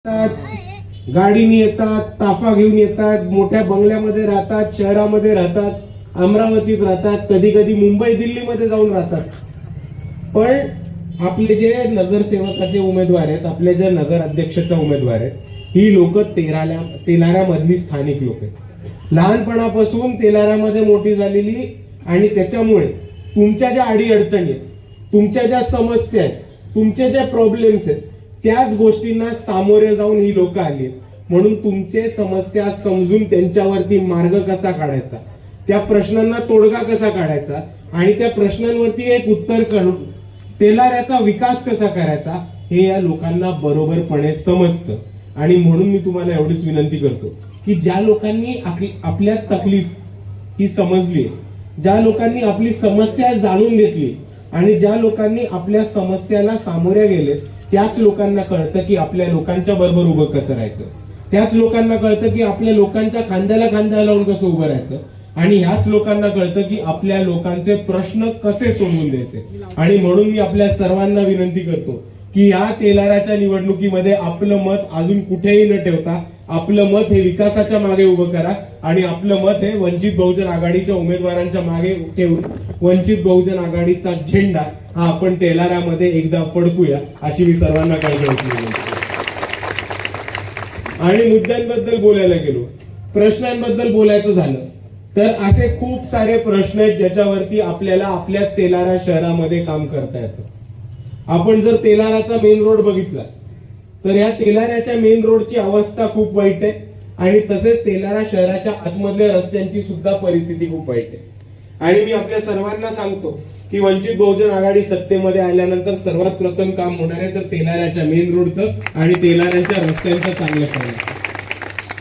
गाडीने येतात, ताफा घेऊन येतात, मोठ्या बंगल्यामध्ये राहतात, शहरामध्ये राहतात, अमरावतीत राहतात, कधी कधी मुंबई दिल्लीमध्ये जाऊन राहतात. पण आपले जे नगरसेवकाचे उमेदवार आहेत, आपले जे नगर अध्यक्षाचे उमेदवार आहेत, ही लोक तेलाऱ्यामधली स्थानिक लोक आहेत. लहानपणापासून तेलाऱ्यामध्ये मोठी झालेली, आणि त्याच्यामुळे तुमच्या ज्या अडीअडचणी आहेत, तुमच्या ज्या समस्या आहेत, तुमचे जे प्रॉब्लेम्स आहेत, त्याच गोष्टींना सामोरे जाऊन ही लोक आली. म्हणून तुमचे समस्या समजून त्यांच्यावरती मार्ग कसा काढायचा, त्या प्रश्नांना तोडगा कसा काढायचा, आणि त्या प्रश्नांवरती एक उत्तर काढून तेलाऱ्याचा विकास कसा करायचा, हे या लोकांना बरोबरपणे समजतं. आणि म्हणून मी तुम्हाला एवढीच विनंती करतो की ज्या लोकांनी आपल्या तकलीफ ही समजली, ज्या लोकांनी आपली समस्या जाणून घेतली, आणि ज्या लोकांनी आपल्या समस्याला सामोऱ्या गेले, त्याच लोकांना कळतं की आपल्या लोकांच्या बरोबर उभं कसं राहायचं. त्याच लोकांना कळतं की आपल्या लोकांच्या खांद्याला खांदा लावून कसं उभं राहायचं. आणि ह्याच लोकांना कळतं की आपल्या लोकांचे प्रश्न कसे सोडवून द्यायचे. आणि म्हणून मी आपल्या सर्वांना विनंती करतो की या तेलाऱ्याच्या निवडणुकीमध्ये आपलं मत अजून कुठेही न ठेवता आपलं मत हे विकासाच्या मागे उभं करा, आणि आपलं मत हे वंचित बहुजन आघाडीच्या उमेदवारांच्या मागे ठेवून वंचित बहुजन आघाडीचा झेंडा हा आपण तेलाऱ्यामध्ये एकदा फडकूया, अशी मी सर्वांना कळकळीची विनंती. आणि मुद्द्यांबद्दल बोलायला गेलो, प्रश्नांबद्दल बोलायचं झालं तर असे खूप सारे प्रश्न आहेत ज्याच्यावरती आपल्याला आपल्याच तेलारा शहरामध्ये काम करता येतं. आपण जर तेलाराचा मेन रोड बघितला तर या तेलाऱ्याच्या मेन रोडची अवस्था खूप वाईट आहे, आणि तसेच तेलारा शहराच्या आतमधल्या रस्त्यांची सुद्धा परिस्थिती खूप वाईट आहे. आणि मी आपल्या सर्वांना सांगतो की वंचित बहुजन आघाडी सत्तेमध्ये आल्यानंतर सर्वात प्रथम काम होणार आहे तर तेलाऱ्याच्या मेन रोडचं आणि तेलाऱ्याच्या रस्त्यांचं चांगलं करायचं.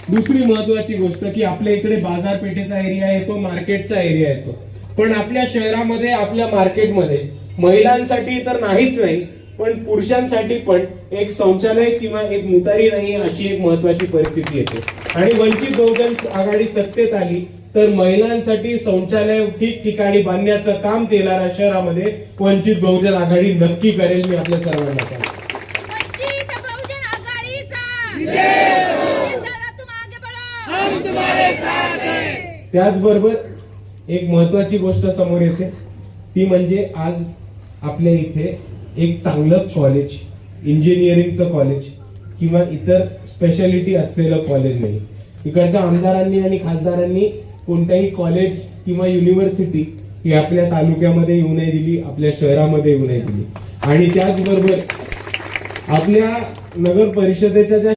दुसरी महत्वाची गोष्ट की आपल्या इकडे बाजारपेठेचा एरिया येतो, मार्केटचा एरिया येतो, पण आपल्या शहरामध्ये, आपल्या मार्केटमध्ये महिलांसाठी तर नाहीच नाही, पण पुरुषांसाठी पण एक शौचालय किंवा एक मुतारी नाही, अशी एक महत्वाची परिस्थिती येते. आणि वंचित बहुजन आघाडी सत्तेत आली तर महिलांसाठी शौचालय ठिकठिकाणी बांधण्याचं काम तेलारा शहरामध्ये वंचित बहुजन आघाडी नक्की करेल. मी आपल्या सर्वांना सांगतो. त्याचबरोबर एक महत्वाची गोष्ट समोर येते, ती म्हणजे आज आपल्या इथे एक चांगलं कॉलेज, इंजिनिअरिंगचं कॉलेज किंवा इतर स्पेशालिटी असलेलं कॉलेज नाही. इकडच्या आमदारांनी आणि खासदारांनी कोणत्याही कॉलेज किंवा युनिव्हर्सिटी ही आपल्या तालुक्यामध्ये येऊ नाही दिली, आपल्या शहरामध्ये येऊ नाही दिली. आणि त्याचबरोबर आपल्या नगर परिषदेच्या ज्या